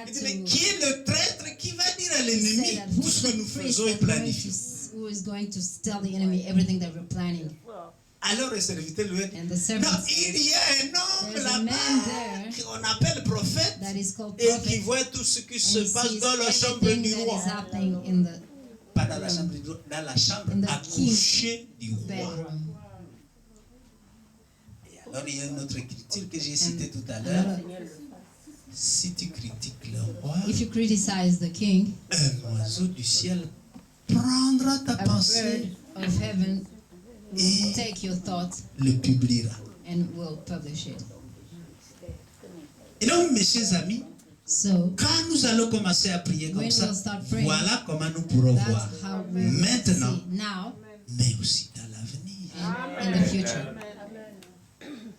Il dit, mais qui est le traître qui va dire à l'ennemi tout ce que nous faisons et planifions? Who is going to tell the enemy everything that we're planning? Alors le serviteur lui dit, And the non, servant il y a un homme there's a man là-bas there qu'on appelle prophète that is called et prophet, qui voit tout ce qui and se he passe sees dans la chambre everything du that roi. is happening in the Pas dans la chambre du roi, dans la chambre in the à coucher du roi. bedroom. Et alors il y a une autre écriture que j'ai citée tout à l'heure. Si tu critiques le roi, If you criticize the king, un oiseau du ciel prendra ta a pensée bird of heaven will et take your thoughts le publiera. and will publish it. Et donc, mes chers amis, So quand nous allons commencer à prier comme when ça, we'll start praying, voilà comment nous pourrons voir that's how we will maintenant, see now mais aussi dans l'avenir. and in the future.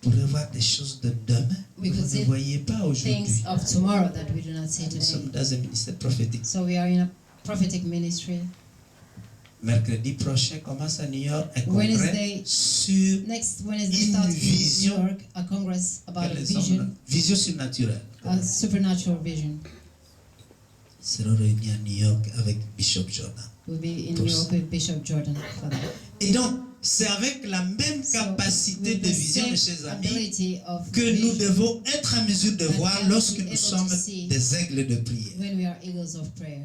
Vous pourrez voir des choses de demain que We could vous ne see voyez pas aujourd'hui. Things of tomorrow that we do not see Nous sommes today. dans un ministère prophétique. So we are in a prophetic ministry. Mercredi prochain commence à New York un congrès Wednesday, sur Next Wednesday Une starts in vision. New York, a congress about a les hommes, vision, vision surnaturelle. a supernatural vision. Nous serons réunis à New York avec Bishop Jordan. We'll be in Pour New ça. York with Bishop Jordan for that. Et donc, c'est avec la même So, capacité with de the vision, mes same chers amis, ability of que nous vision devons être en mesure de that voir we have to lorsque be nous able sommes to see des aigles de prière. when we are eagles of prayer.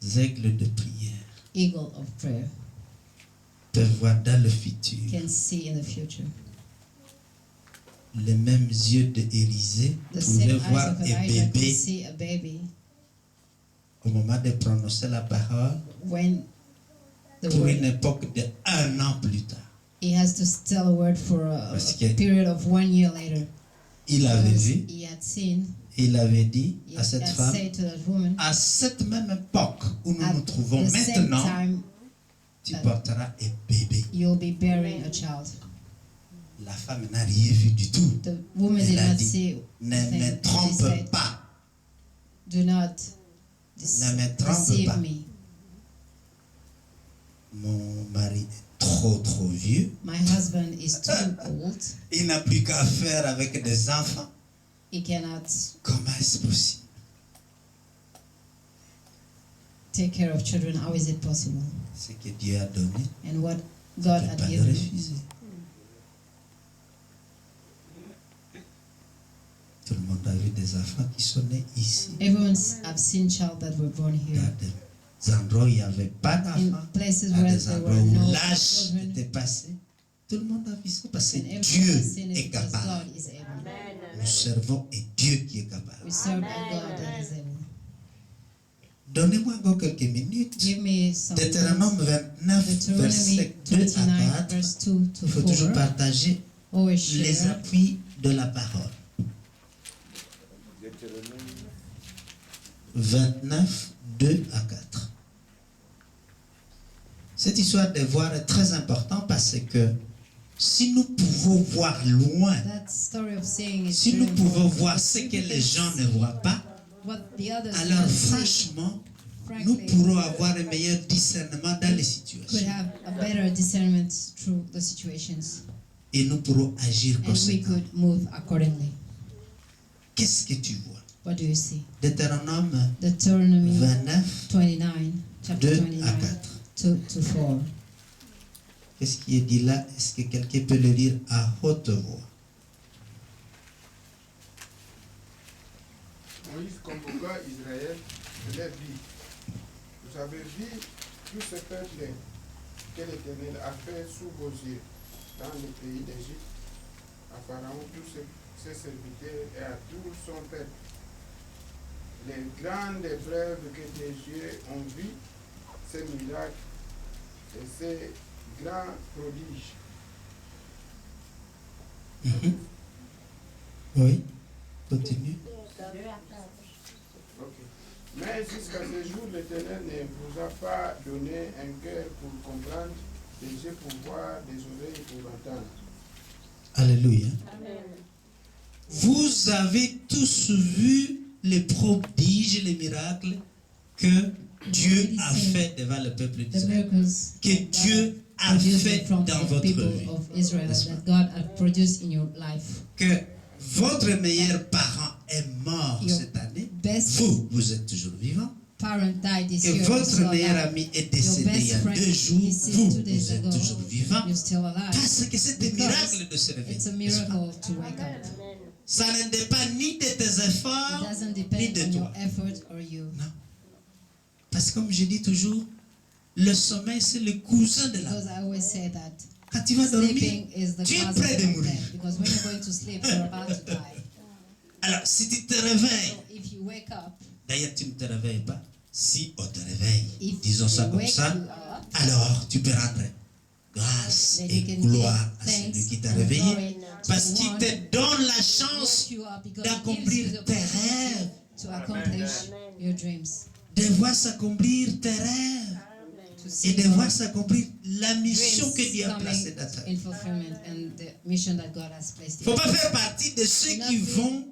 Les aigles de prière Eagle of prayer peuvent voir dans le futur can see in the future. les mêmes yeux d'Élisée The pouvaient same voir eyes of un Elijah can bébé see a baby au moment de prononcer la parole when the pour une word époque de 1 an plus tard. he has to tell a word for a Parce que period of 1 year later. il avait Because vu, he had seen, il avait dit he à cette had femme, said to that woman, à cette même époque où nous at nous trouvons the same maintenant, time tu porteras un bébé. you'll be bearing a child. La femme n'a rien vu du tout. The woman Elle did a not dit, see Ne a thing. me She trompe said, pas. do not Ne me trompe deceive pas. me. Mon mari est trop vieux. My husband is too old. Il n'a plus qu'à faire avec des enfants. He cannot Comment est-ce possible? take care of children. How is it possible? Ce que Dieu a donné, And what tu God ne peux had pas le given him. refuser. Tout le monde a vu des enfants qui sont nés ici. Everyone's have seen child that were born Il y a here. des endroits où il n'y avait pas In d'enfants. places Il y a where des there endroits were où no l'âge children. était passé. Tout le monde a vu ça parce que And everyone Dieu has seen est it because capable. God is able. Nous servons et Dieu qui est capable. We serve a God that is able. Donnez-moi encore quelques minutes. Give me some Deutéronome 29, Deuteronomy versets 2 à 29, 4. verse 2 to Il faut toujours 4. partager Always les share appuis de la parole. 29, 2 à 4. Cette histoire de voir est très importante parce que si nous pouvons voir loin, that story of seeing is si very nous pouvons important. voir ce que les gens ne voient pas, What the others alors cannot see, franchement, nous frankly, pourrons avoir un meilleur discernement dans les could situations. have a better discernment through the situations, Et nous pourrons agir and we conséquemment. could move accordingly. Qu'est-ce que tu vois? What do you see? Deutéronome Deuteronomy 29, 29, chapter 2 à 29, 4. 2 to 4. Qu'est-ce qui est dit là? Est-ce que quelqu'un peut le lire à haute voix? Moïse convoqua Israël et leur dit, vous avez vu tout ce peuple que l'Éternel a fait sous vos yeux dans le pays d'Égypte, à Pharaon, tous ses serviteurs et à tout son peuple. Les grandes preuves que tes yeux ont vues, ces miracles et ces grands prodiges. Oui, continue. Ok. Mais jusqu'à ce jour, l'Éternel ne vous a pas donné un cœur pour comprendre, des yeux pour voir, des oreilles pour entendre. Alléluia. Vous avez tous vu les prodiges, les miracles que Dieu a fait devant le peuple The d'Israël. miracles Que Dieu a produced fait from dans the votre people vie. of Israel, N'est-ce that God has produced in your life. Que votre meilleur parent est mort Your cette année. best Vous êtes toujours vivant. parent died this Que year, you're votre still meilleur alive. ami est Your décédé il y a best friend 2 jours. deceased Vous 2 days êtes ago. toujours vivant. You're still alive. Parce que c'est un Because miracle de se réveiller. it's a n'est-ce pas? miracle to wake up. Ça ne dépend ni de tes It efforts, doesn't ni depend de on your toi. effort or you. Non. Parce que comme je dis toujours, le sommeil c'est le cousin de la Because mort. I always say that Quand tu vas dormir, sleeping is the tu es cause près de of mourir. death. Because when you're going to sleep, you're about to die. Alors si tu te réveilles, So if you wake up, d'ailleurs tu ne te réveilles pas, si on te réveille, if disons ça they comme wake ça, you up, alors tu peux rendre grâce then et you can gloire à give celui thanks qui t'a and réveillé, glory to parce the qu'il one te donne la who chance woke you up, because it gives you d'accomplir the tes opportunity rêves, to accomplish your dreams, de voir s'accomplir tes rêves to et see de your voir s'accomplir la mission que dreams Dieu a coming placée dans ta vie. in fulfillment and the mission that God has placed Il ne in faut pas you. faire partie de ceux qui Not be vont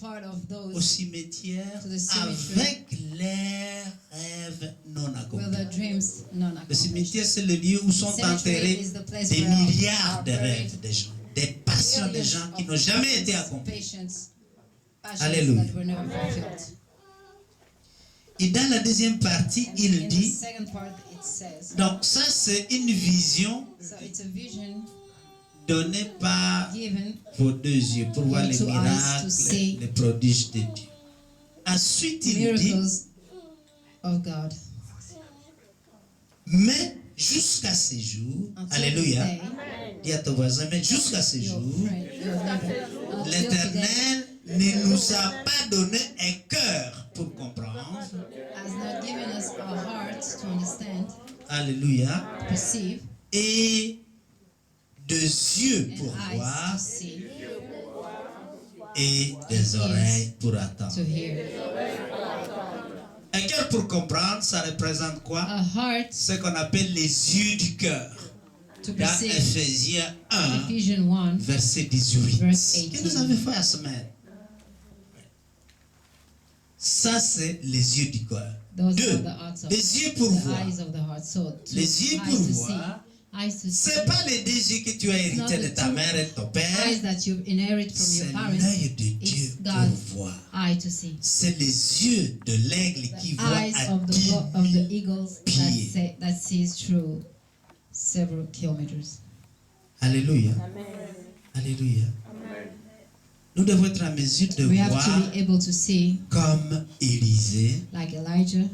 part of au those cimetière to the cemetery avec les rêves non with accomplis. the dreams non Le accomplished. cimetière, c'est le lieu où sont Cemetery enterrés is the place des where milliards are de buried rêves des gens, des passions des gens qui n'ont jamais été accomplis. Passions Alléluia. that were never fulfilled. Et dans la deuxième partie, And il in the dit, second part it says, donc ça c'est une vision so it's a vision donnée par given vos 2 yeux pour voir les Your 2 eyes to miracles, see les prodiges de Dieu. Ensuite, il dit, miracles of God. mais jusqu'à ce jour, Until alléluia, today, dis à ton voisin, mais jusqu'à ce your jour, friend, your neighbor, until today, l'Éternel ne nous a pas donné un cœur pour comprendre, has not given us a heart to understand, alléluia, to perceive, et des yeux and pour eyes voir, to see, et des oreilles pour attendre. to hear. Un cœur pour comprendre, ça représente quoi? A heart Ce qu'on appelle les yeux du cœur. to Dans perceive. Ephésiens 1, Ephesians 1, verset 18. Verse Que 18. nous avons fait la semaine. Ça, c'est les yeux du cœur. those 2. are the hearts of Les yeux pour the voir. eyes of the heart. So to Les yeux eyes pour to voir. see, eyes to see, C'est pas les 2 yeux que tu as hérité de ta mère et de ton père. eyes that you inherit from C'est your parents, l'œil de Dieu it's pour God's voir. eye to see. C'est les yeux de l'aigle qui The voit eyes à of 10 the 000 eagles pieds. that sees through several kilometers. Alléluia. Alléluia. Nous devons être en mesure de We have voir to be able to see, comme Élisée, like Elijah,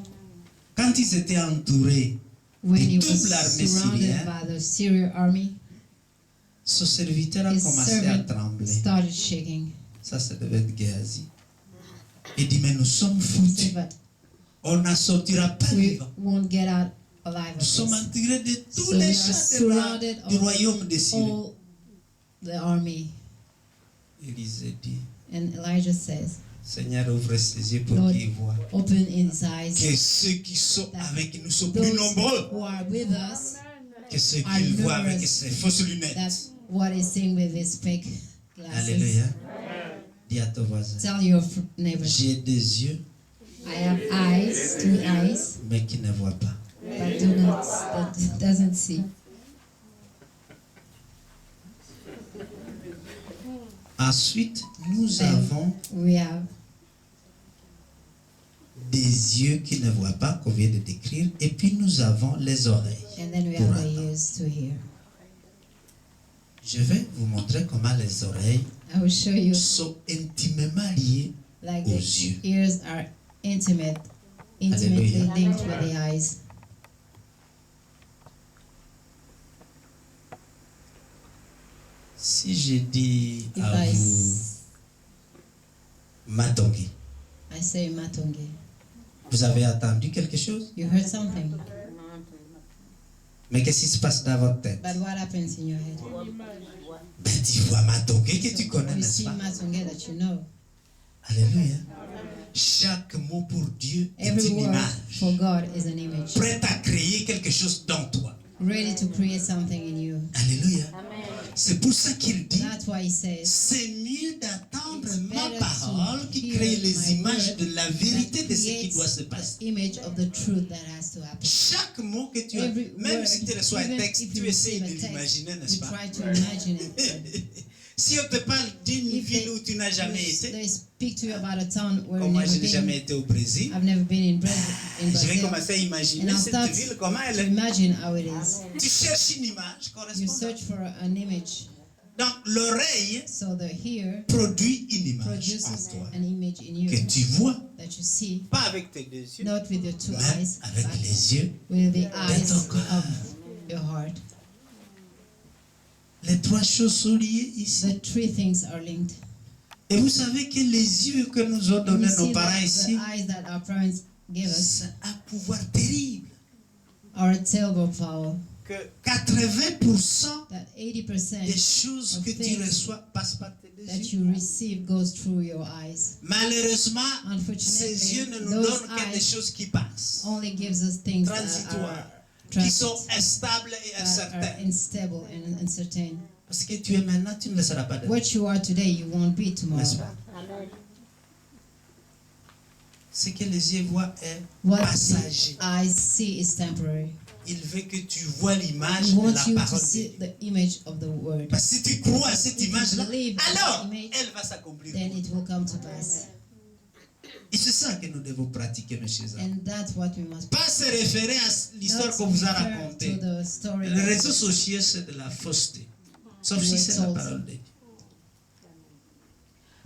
quand ils étaient entourés, when de he toute was l'armée surrounded syrienne, by the Syrian army, son serviteur a his commencé à servant trembler. started shaking. Ça devait être Géasi. Il dit, mais nous sommes He foutus. said, but On n'en sortira pas we vivant. won't get out alive Nous of sommes this. entourés de tous So les we are champs surrounded du of royaume de Syrie. all the army. Élisée dit, And Elijah says, Seigneur, ouvre ses yeux pour Lord, qu'il voit open his que eyes. ceux qui sont avec nous sont plus Those nombreux who are with us, que ceux are qu'il voit avec numerous. ses fausses that lunettes. what is seen with his fake glasses. Alléluia. Dis à ton voisin, Tell your neighbor, j'ai des yeux, I have eyes, 2 eyes, mais qui ne voient pas. but that doesn't see. Ensuite, nous Then avons we have des yeux qui ne voient pas, qu'on vient de décrire, et puis nous avons les oreilles. And then we pour have the attendre. ears to hear. Je vais vous montrer comment les oreilles I will show you sont intimement liées like aux the yeux. ears are intimately Hallelujah. linked with the eyes. Si je dis If à I, vous, Matongi, I say matonge, vous avez entendu quelque chose? you heard something, Mais qu'est-ce qui se passe dans votre tête? but what happens in your head? Ben, tu vois Matongi que tu connais, You n'est-ce see pas? matonge that you know. Alléluia. Chaque mot pour Dieu est Every une word image. for God is an image, Prête à créer quelque chose dans toi. ready to create something in you. Alléluia. C'est pour ça qu'il dit, That's why he says, c'est mieux d'attendre it's ma better parole to qui hear créé les my images word de la vérité that de ce qui creates doit se passer. the image of the truth that has to happen. Chaque mot que tu as, Every même word, si tu reçois un even texte, if tu you essayes receive de a text, l'imaginer, n'est-ce you pas? try to imagine it. Si on te parle d'une If ville où tu n'as jamais they été, speak to you about a town where comme you've moi je never n'ai jamais been, été au Brésil, I've never been in je vais Brazil, commencer à imaginer and I'll cette start ville, comment to elle est. imagine how it is. Tu cherches une image You correspondante. search for an image, Donc l'oreille so the ear produit une image produces en toi an image in you que tu vois, that you see, pas avec tes deux yeux, not with your two mais eyes, avec but les yeux. with the eyes ton cœur. of your heart. Les trois choses sont liées ici. The three things are linked. Et vous savez que les yeux que nous ont And you donnés nos see parents that ici, the eyes that our parents gave us c'est un pouvoir terrible. are a terrible power. Que 80% That des 80% choses of que tu things reçois passent par tes deux that yeux. you receive goes through your eyes. Malheureusement, ces yeux Unfortunately, ne nous those donnent que des eyes choses qui passent, only gives us things that transitoires, are qui sont transit, instables et that are incertaines. unstable and uncertain. Parce que tu es maintenant, tu ne le seras pas demain. What you are today, you won't be N'est-ce tomorrow. pas? Ce que les yeux voient est What passager. the eyes see is temporary. Il veut que tu vois l'image He de wants la you to parole de see Dieu. the image of the word. Parce que si tu crois à cette If you image-là, believe in alors that image, elle va s'accomplir. then it will come to pass. Et c'est ça que nous devons pratiquer, mes chers amis. And that's what we must Pas se référer à l'histoire not qu'on vous a refer racontée. to the story Les that réseaux sociaux, c'est de la fausseté. Sauf si c'est la parole de Dieu.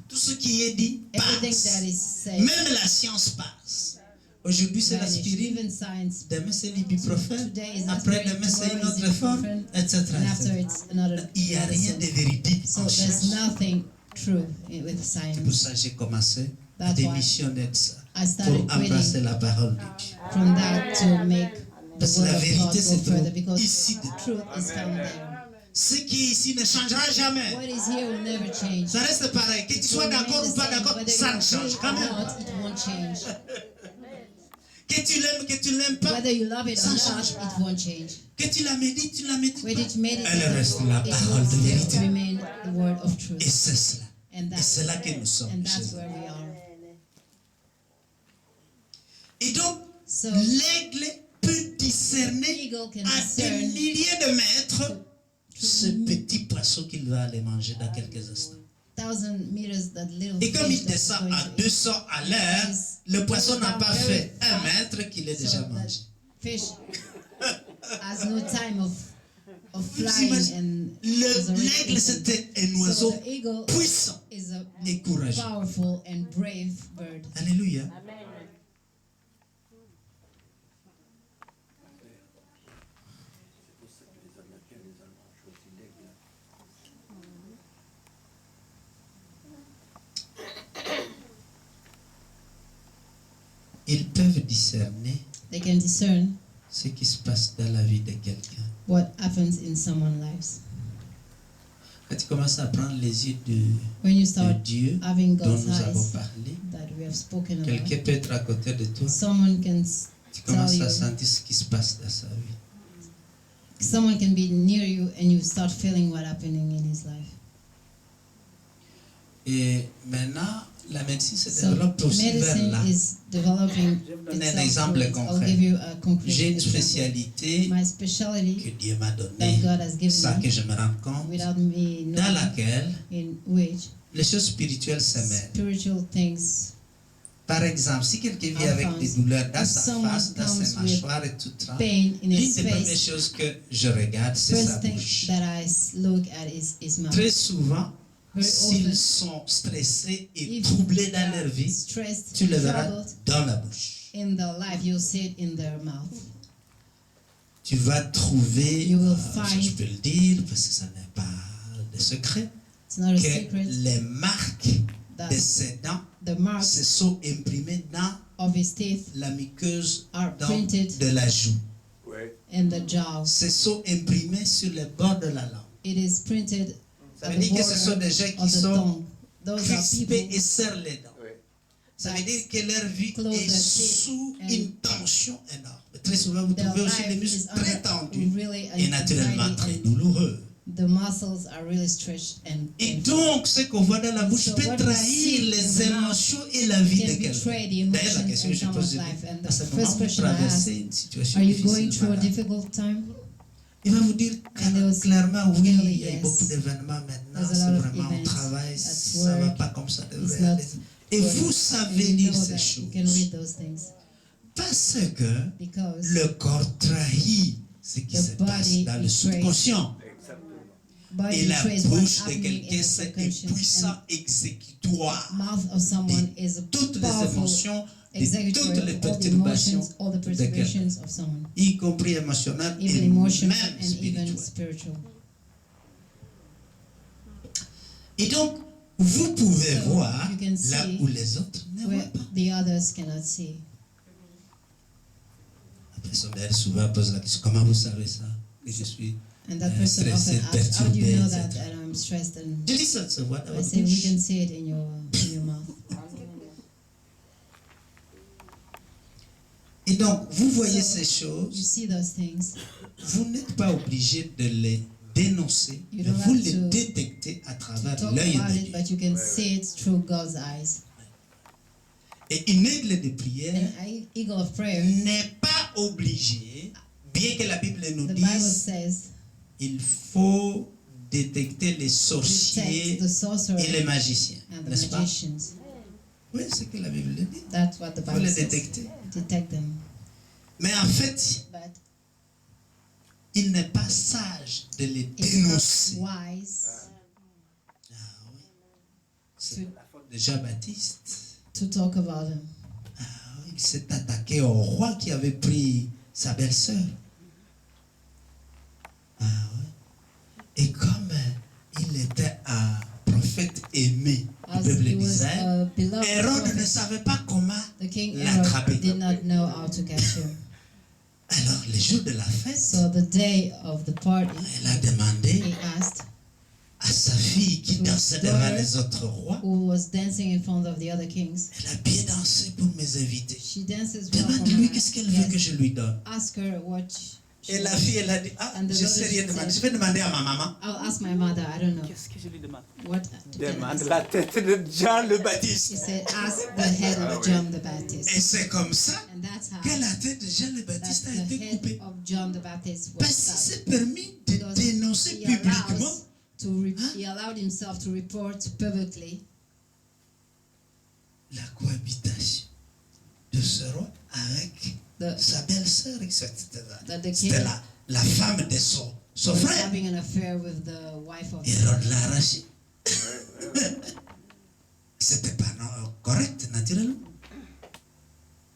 Tout ce qui est dit everything passe. that is said Même la science passe. Aujourd'hui, c'est vanish. l'aspirine. Even science. Demain, c'est l'ibuprofène. Today is Après-demain, c'est une tomorrow is autre forme, ibuprofen, etc. and after etc. it's another Il n'y a rien de medicine. véridique So en there's science. nothing true with C'est pour science. ça que j'ai commencé à That's why démissionner de ça. I started Pour embrasser quitting la parole de Dieu. from that to make the Parce que word la of God vérité go se further trouve because ici. the truth is found there. Ce qui est ici ne changera jamais. What is here will never change. Ça reste pareil. Que tu sois d'accord ou pas d'accord, ça ne change quand même. Not, it won't change. Que tu l'aimes pas, Whether you love it or ça not, change. it won't change. Que tu la médites, tu la médites Whether you pas. meditate, Elle reste la it parole will de still vérité. remain the word of Et truth. c'est cela. And Et c'est là que nous sommes. and that's chers where amis. we are. Et donc, So l'aigle peut discerner eagle can à des discern milliers de mètres ce petit poisson qu'il va aller manger dans quelques instants. 1,000 meters that little Et comme fish il that's descend going à to eat. 200 à l'heure, le poisson n'a pas fait 1 mètre qu'il est So déjà that mangé. fish has no time of Vous flying imaginez, and is already l'aigle eaten. c'était un So oiseau the eagle puissant is a et courageux. powerful and brave bird. Alléluia. Ils peuvent discerner They can discern ce qui se passe dans la vie de quelqu'un. what happens in someone's lives. Quand tu commences à prendre les yeux de When you start Dieu having dont God's nous avons eyes parlé, that we have spoken about, quelqu'un peut être à côté de toi, someone can tu tell commences à you, sentir ce qui se passe dans sa vie. someone can be near you and you start feeling what happening in his life. Et maintenant, la médecine se So développe aussi vers medicine là. is developing Je vais vous donner un itself exemple towards- I'll concret. give you a concrete J'ai une example. spécialité My que specialty Dieu m'a that donnée, God has given sans me, que je me rende compte, without me dans knowing, laquelle in which les choses spirituelles se mêlent. spiritual things. Par exemple, si quelqu'un vient Are avec found. des douleurs dans If sa someone face, dans ses comes with mâchoires et tout ça, Pain in his l'une des premières face. choses que je regarde, c'est sa First thing bouche. that I look at is his mouth. Très souvent, Very s'ils often, sont stressés et if troublés they dans are leur vie, stressed, tu le verras troubled dans la bouche. in their life, you'll see it in their mouth. Tu vas trouver, You will ça, je find- peux le dire, parce que ça n'est pas de secret, It's not a que secret les marques that de ses dents the marks se sont imprimées dans of his teeth la muqueuse are donc, printed de la joue. in the jaw. Se sont imprimées sur les bords de la langue. It is printed Ça at veut the dire que ce sont border des gens qui of the sont tongue. Those are crispés et people serrent les dents. Ça veut dire que leur vie Close est their teeth sous and une tension énorme. Très souvent, vous their trouvez aussi des life is muscles très under tendus really et naturellement anxiety très and douloureux. The muscles are really stretched and Et painful. donc, ce qu'on voit dans la bouche So peut what you trahir see in les the mouth émotions et la vie de can quelqu'un. betray the D'ailleurs, la emotions question in que je pose, someone's je life. dis, And à ce the moment, first vous question I ask, traversez une situation are you difficile. going through a voilà. difficult time? Il va vous dire And they will say, clairement, oui, clearly, il y a eu yes. beaucoup d'événements maintenant, There's a c'est lot of vraiment au events travail, at ça ne va work. pas comme ça devrait It's not aller. Et going. vous And savez you lire know ces that you can choses read those things parce que because le corps trahit ce qui the se passe body dans le betrays. subconscient. body Et la betrays what's bouche de happening in quelqu'un, the c'est un subconscious. puissant exécutoire. And mouth of someone is a Toutes les powerful émotions, de executor toutes les of all the perturbations emotions, all the de quelqu'un, perturbations of someone, y compris émotionnelles even et emotional même and even spirituelles. spiritual. Et donc, vous pouvez So, voir you can là see où les autres ne voient Where pas. the others cannot see. La personne souvent pose la question, comment vous savez ça? Que je suis... And that person stressé, often asks, how do you perturbé, know etc. that I'm stressed? And Je dis ça se voit dans I votre say, we bouche. can see it in your mouth. Et donc, vous voyez So, ces You choses, see those things. vous n'êtes pas obligé de les dénoncer, You mais don't vous have les to détectez à travers Talk l'œil about de it, Dieu. but you can see it through God's eyes. Et une aigle de prière An eagle of prayer, n'est pas obligé, bien que la Bible nous the Bible dise, says, il faut détecter les sorciers detect the sorcerer et les magiciens, and the n'est-ce pas? magicians. Oui, c'est ce que la Bible dit. That's what the Il faut Bible les says. détecter. Detect them. Mais en fait, But il n'est pas sage de les it's not dénoncer. wise Ah oui. C'est la faute de Jean-Baptiste. to talk about them. Ah oui, il s'est attaqué au roi qui avait pris sa belle-sœur. Ah oui. Et comme il était un prophète aimé du As peuple he was d'Israël, a beloved Hérode ne prophet, savait pas comment the king l'attraper. Herod did not know how to catch him. Alors, le jour de la fête, So the day of the party, elle a demandé he asked, à sa fille qui to dansait his devant daughter, les autres rois, who was dancing in front of the other kings, elle a bien dansé pour mes invités. she dances well for Demande-lui my qu'est-ce qu'elle veut que guests. je lui donne. Ask her what Et la fille, elle a dit, ah, And the je sais daughter rien demander. said, Je vais demander à ma maman. I'll ask my mother, I don't know. Qu'est-ce que je lui demande? What to Demande ask. la tête de Jean le She Baptiste. said, ask the head of John the Baptist. Et c'est comme ça And that's how que la tête de Jean le that Baptiste a the été head coupée. of John the Baptist was Parce qu'il cut. s'est permis de Because dénoncer he publiquement allows he allowed himself to report publicly la cohabitation de ce roi avec the, sa belle-sœur, etc. that the king C'était la femme de son was frère. having an affair with the wife of Hérode l'a arraché. C'était pas correct, naturellement.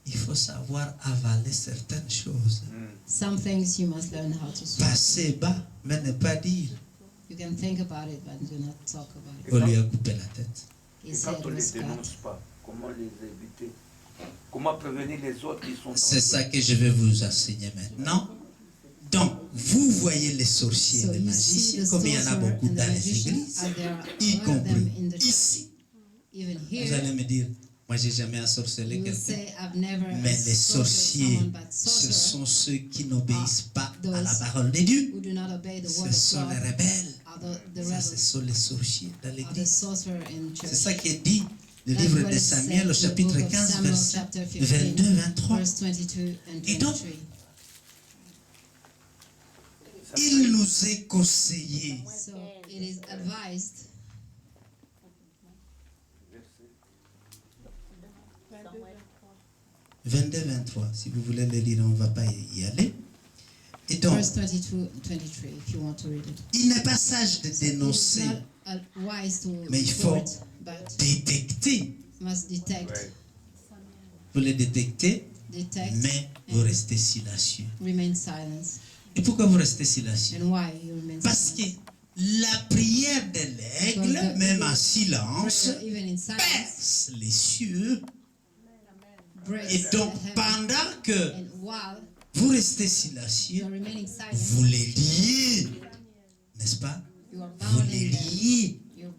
Il faut savoir avaler certaines choses. Some things you must learn how to swallow. Passer bas, mais ne pas dire. You can think about it, but do not talk about it. On lui a coupé la tête. His Quand head on ne les was cut. dénonce pas, comment les éviter? Comment prévenir les autres qui sont C'est ça que je vais vous enseigner maintenant. Donc, vous voyez les sorciers So et les you see magiciens, the comme il y en a sorcerer beaucoup and the dans les magician, églises, and there are y a lot of them compris in the church. ici. Even Vous here, allez me dire, moi j'ai jamais ensorcelé you will quelqu'un. say, I've never Mais les assaulted sorciers, someone, but ce sorcerer sont ceux qui n'obéissent pas à la those parole de Dieu. who do not obey the Ce word of sont les God rebelles. are the Ça, ce rebels, sont les sorciers dans are the l'église. sorcerer in church. C'est ça qui est dit, le That's livre what de it Samuel, says au in the chapitre book of 15, Samuel, verset chapter 15, 22-23. verse 22 and Et donc, 23. Il nous est conseillé So it is advised 22-23. Si vous voulez le lire, on ne va pas y aller. Et donc, verse 22 and 23 if you want to read it. il n'est pas sage de It's dénoncer, not wise to mais il faut report, but détecter. must detect, Vous les détectez, detect, mais vous restez silencieux. remain silent. Et pourquoi vous restez silencieux? And why you remain Parce que silent? la prière de l'aigle, Because the- même en silence, Prayer, even in silence, perce les cieux. breaks Et donc, the heaven. pendant que And while vous restez you silencieux, are remaining silent, vous les liez, n'est-ce pas? you are Vous bound les in them. liez. You're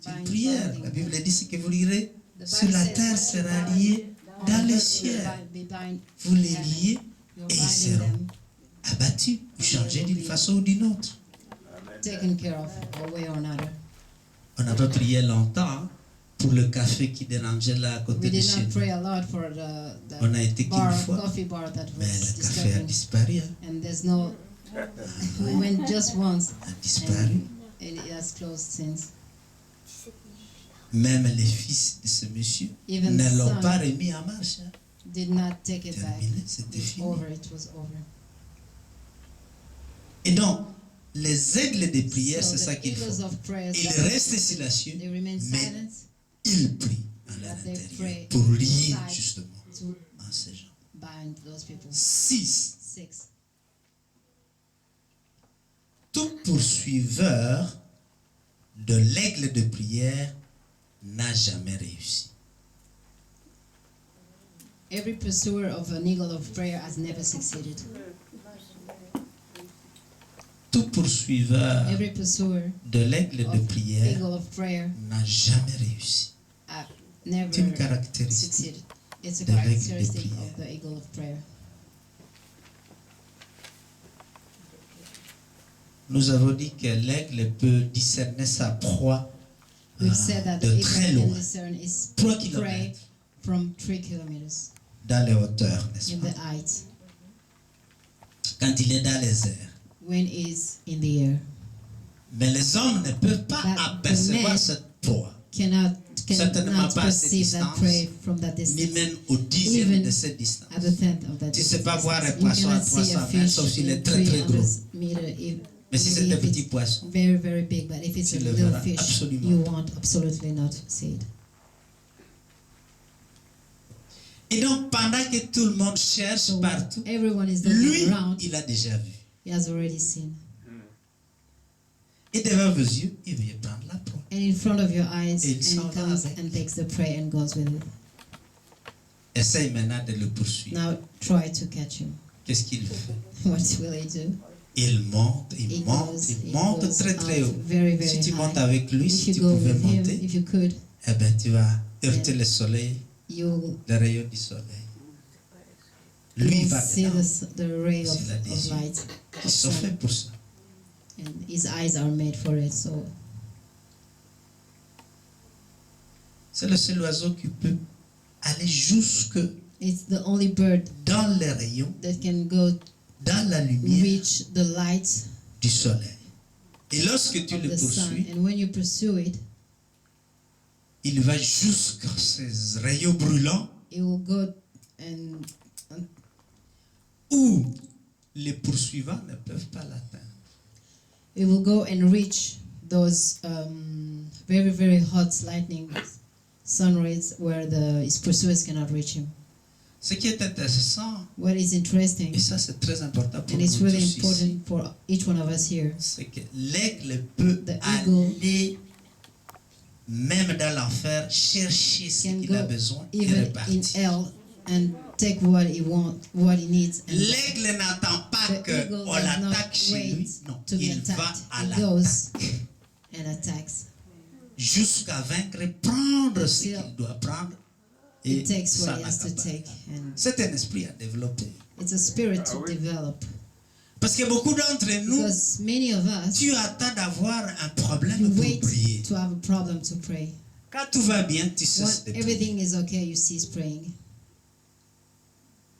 C'est une bind, prière. binding La them. Bible dit ce que vous lirez The sur Bible la says terre what sera you lié bind dans on les earth cieux. will be bind Vous in les heaven. liez You're et ils binding seront them. abattus ou changés d'une façon ou d'une autre. taken care of one way or another. On n'a pas prié longtemps pour le café qui dérangeait là à côté We de did chez not nous. pray a lot for On a été the qu'une fois, coffee bar that mais was le café a disturbing. disparu. Hein. And there's no, we went just once A disparu. and it has closed since. Même les fils de ce monsieur Even ne the l'ont son pas remis en marche. Hein. did not take it back. Terminé, c'était It's fini. over, it was over. Et donc, les aigles de prière, So c'est ça the qu'ils eagles font. of prayers, Ils that restent silencieux, they remain mais silent ils prient à That they l'intérieur pray pour lier inside justement to à ces gens. bind those people. 6. 6. Tout poursuiveur de l'aigle de prière n'a jamais réussi. Every pursuer of an eagle of prayer has never succeeded. Tout poursuiveur Every pursuer de l'aigle de of prière eagle of prayer n'a jamais réussi. have never C'est une caractéristique. succeeded. It's a de l'aigle de characteristic prière. of the eagle of prayer. Nous avons dit que l'aigle peut discerner sa proie We've said that the de eagle très can loin, discern its 3 prey kilomètres, from 3 kilometers dans les hauteurs, n'est-ce in pas? the height Quand il est dans les airs. when it's in the air. Mais les hommes ne peuvent pas That the apercevoir men cette proie, Certainement Cannot pas à cette perceive that distance, prey from that ni distance. même au dixième Even de cette distance. At the tenth of that Tu ne sais pas distance. voir un You poisson à cannot see a 300 mètres, fish sauf s'il est in très très 300 gros. meter if Mais si c'est only un if it's petit poisson, very, very big, but if it's tu a le little verras fish, absolument. you won't absolutely not see it. Et donc, pendant que tout le monde cherche So partout, everyone is lui, looking around, il a déjà vu. he has already seen. Et devant vos yeux, il veut prendre la proie. And in front of your eyes, Et il and s'en he va comes avec. and takes the prey and goes with it. Essaye maintenant de le poursuivre. Now try to catch him. Qu'est-ce qu'il fait? What will he do? Il monte, He il monte, goes, il he monte goes très très out haut. very, very Si tu montes high. avec lui, If si you tu go pouvais with him, monter, if you could, eh ben, tu vas heurter Yeah. le soleil, you'll les rayons du soleil. Lui, il you'll va see dedans. the ray Parce qu'il a des of yeux. light. Ils sont faits pour ça. And his eyes are made for it. So C'est le seul oiseau qui peut aller jusque it's the only bird dans les rayons, that can go dans la lumière reach the light du soleil. Et lorsque tu of le the sun. poursuis, And when you pursue it, il va jusqu'à ces rayons brûlants it will go and où les poursuivants ne peuvent pas l'atteindre. it will go and reach those very, very hot lightning sun rays where his pursuers cannot reach him. Ce qui est intéressant, What is interesting, et ça c'est très important pour and nous it's tous really ici, important for each one of us here, c'est que l'aigle peut The eagle aller même dans l'enfer chercher ce can qu'il a go besoin et even in repartir. hell and take what he needs. And L'aigle n'attend pas the eagle qu'on does not l'attaque chez lui, wait non, to be il va attacked. à He goes l'attaque and attacks. jusqu'à vaincre et prendre ce Until qu'il doit prendre et He takes ça what he has to n'accapare. take, and C'est un esprit à développer. it's a spirit to develop. Parce que beaucoup d'entre nous, Because many of us, tu attends d'avoir un problème you pour wait prier. to have a problem to pray. Quand tout va bien, tu cesses When de prier. everything is okay, you cease praying.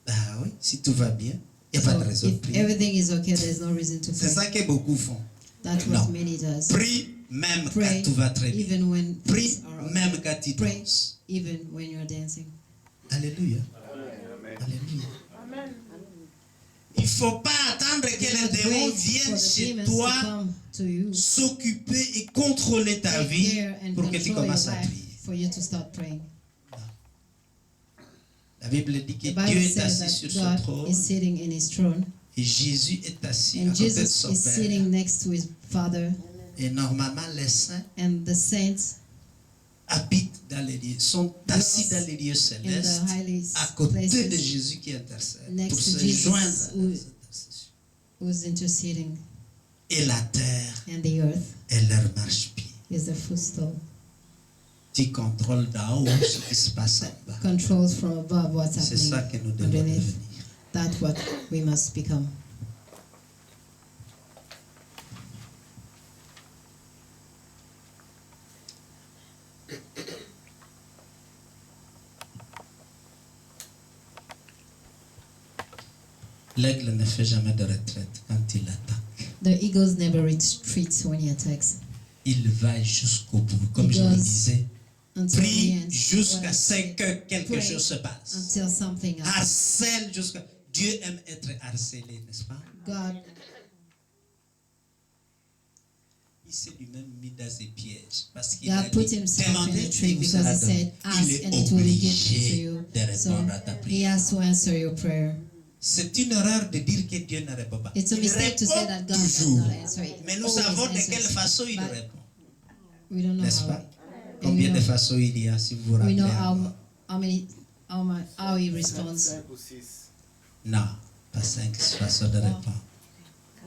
Ah oui, si tout va bien, il n'y a pas de So raison de if prier. everything is okay, there's no reason to C'est pray. ça que beaucoup font. That's Non. what many does. Prie même Pray quand tout va très bien. even when Prie things are okay. même quand tu Pray danses. even when you're dancing. Alléluia. Alléluia. Il ne faut pas attendre que Do les not démons wait for viennent the chez demons toi to come to you, s'occuper et contrôler ta take vie care and pour que tu control your commences à life prier. for you to start praying. La Bible dit que The Dieu Bible est says assis sur that son God trône is sitting in his throne, et Jésus est assis à and côté de Jesus son is Père. sitting next to his Father, Et normalement, les saints and the saints habitent dans les lieux, sont assis dans les lieux in célestes the highly à côté de places Jésus qui intercède next pour to se Jesus joindre à who- cette intercession. who's interceding, Et la terre and the earth est leur marche-pied. is the footstool. Tu contrôles d'en haut ce qui se passe en bas. Controls from above what's C'est ça happening que nous devons underneath. devenir. That's what we must become. L'aigle ne fait jamais de retraite quand il attaque. The eagles never retreats when he attacks. Il va jusqu'au bout. Comme He je le goes disais, Until the prie end. jusqu'à Well, ce que quelque pray chose se passe. until something happens. Harcèle jusqu'à... Dieu aime être harcelé, n'est-ce pas? God, Il s'est lui-même mis dans ses pièges. Parce qu'il a God put dit, himself in demandez a tree et vous because sera he donné. said, Il ask est and it will be given to obligé you. de So répondre à ta he prière. has to answer your prayer. C'est une erreur de dire que Dieu ne répond pas. It's a Il mistake to say répond that God does toujours. not answer. He Mais nous always savons de answers. quelle façon il But répond. we don't know N'est-ce how. pas? And Combien we de know, façons il y a, si vous vous we rappelez know encore? how he responds. 5 ou 6. Non, pas 5 façons de répondre.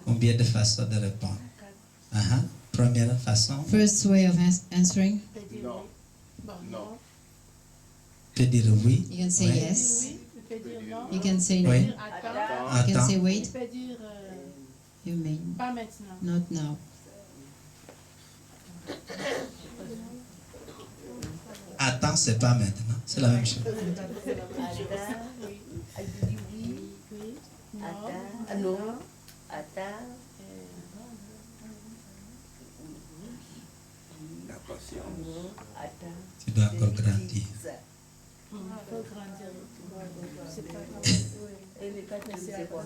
Combien de façons de répondre? Première façon, First way of answering, Non. Non. peut dire oui. you can say Ouais. yes. Il peut dire non. You can say no. Oui. You Attends. can Attends. say Il wait. peut dire You may pas maintenant. not now. Attends, c'est pas maintenant. C'est la même chose. Non. La patience. Tu dois encore grandir. Il faut grandir. C'est pas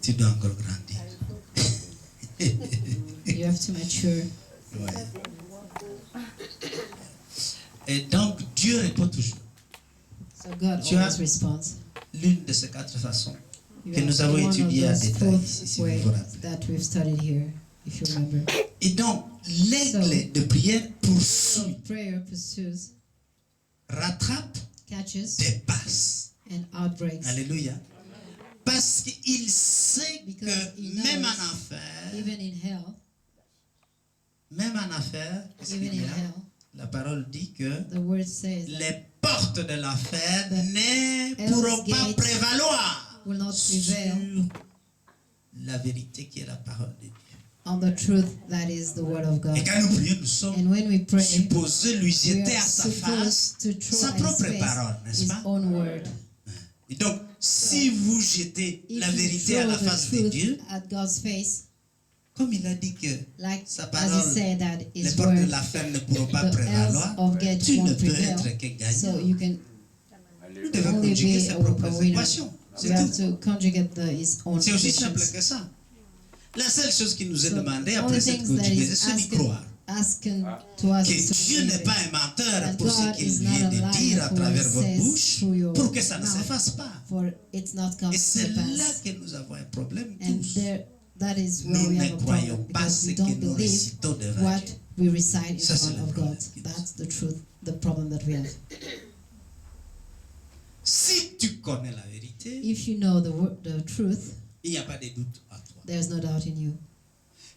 Tu dois encore grandir. You have to mature. Ouais. Et donc, Dieu répond toujours. So God Tu as- always responds. L'une de ces 4 façons You que have nous avons one of étudiées à those détail fourth ici, si vous way vous rappelez. that we've studied here, if you remember. Et donc, l'aigle de prière So poursuit, prayer pursues, rattrape, catches, dépasse. and outbreaks. Alléluia. Parce qu'il sait Because que he même knows, en enfer, Even in hell, qu'est-ce qu'il even y in a? hell, La parole dit que the word says that les portes de l'enfer The ne pourront hell's pas gates prévaloir will not sur prevail la vérité qui est la parole de Dieu. on the truth that is the word of God. Et quand nous prions, nous sommes And when we pray, supposés lui we jeter are à sa face supposed to sa throw at his propre face parole, n'est-ce his pas? own word. Et donc, si vous jetez If la you vérité à throw la the face de truth Dieu, at God's face, comme il a dit que like sa as he parole, said that les his portes de word, l'enfer ne pourront pas the hells prévaloir, of gates tu ne won't peux prevail. être que So gagnant. you can Tu devais only conjuguer be ses a propres winner. équations. You C'est have tout. to conjugate his own C'est aussi simple equations. que ça. La seule chose qui nous est So demandée the après only cette things that conjugaison, is c'est d'y asking, croire. asking to us Que is to Dieu believe n'est it. pas un menteur That pour ce God qu'il is vient not a de liar dire à for what travers he votre says bouche through your pour que ça ne mouth, s'efface pas. for it's not come Et c'est to là pass. que nous avons un problème And tous. there, that is where Nous we ne have a croyons problem pas because ce we que don't nous believe récitons devant what Dieu. we recite in Ça, c'est front le of problème God. qui nous- That's the truth, the problem that we have. Si tu connais la vérité, If you know the truth, il n'y a pas de doute en toi. there's no doubt in you.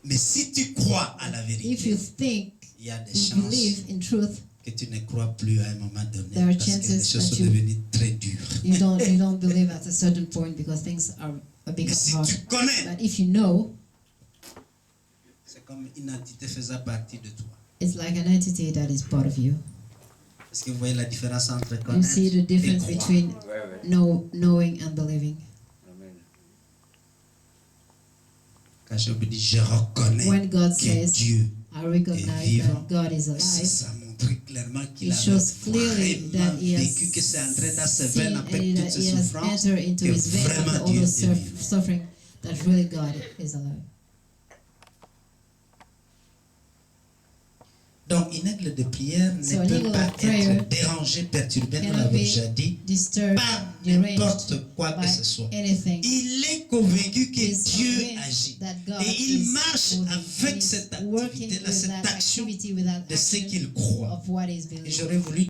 Mais si tu crois à la If vérité, you think, il y a des you chances believe in truth, que tu ne crois plus à un moment donné There are parce que les chances choses that sont you- devenues très dures. you don't believe at a certain point because things are a bit Mais si hard. tu connais, But if you know, c'est comme une entité faisant partie de toi. it's like an entity that is part of you. Est-ce que vous voyez la différence entre You connaître see the et difference croire? between Ouais, ouais. knowing and believing. Amen. Quand je me dis je reconnais When God que says, Dieu, I recognize vivant. that God is ça, alive, ça montre clairement qu'il it a shows clearly vraiment that he has vécu, que c'est entré dans ses seen veines and avec toutes that ces he has souffrances, entered into que his vein vraiment after all Dieu those est vivant. suffering, that really God is alive. Donc, une aigle de prière So ne an peut eagle pas of prayer être dérangée, perturbée, nous cannot l'avons be déjà dit, Disturbed, par deranged n'importe quoi que by ce soit. anything. Il est convaincu que He's Dieu convinced agit. that God Et il is marche moving. avec He's cette working activité-là, with cette that action activity, with that de ce action qu'il croit. of what is Et believing. j'aurais voulu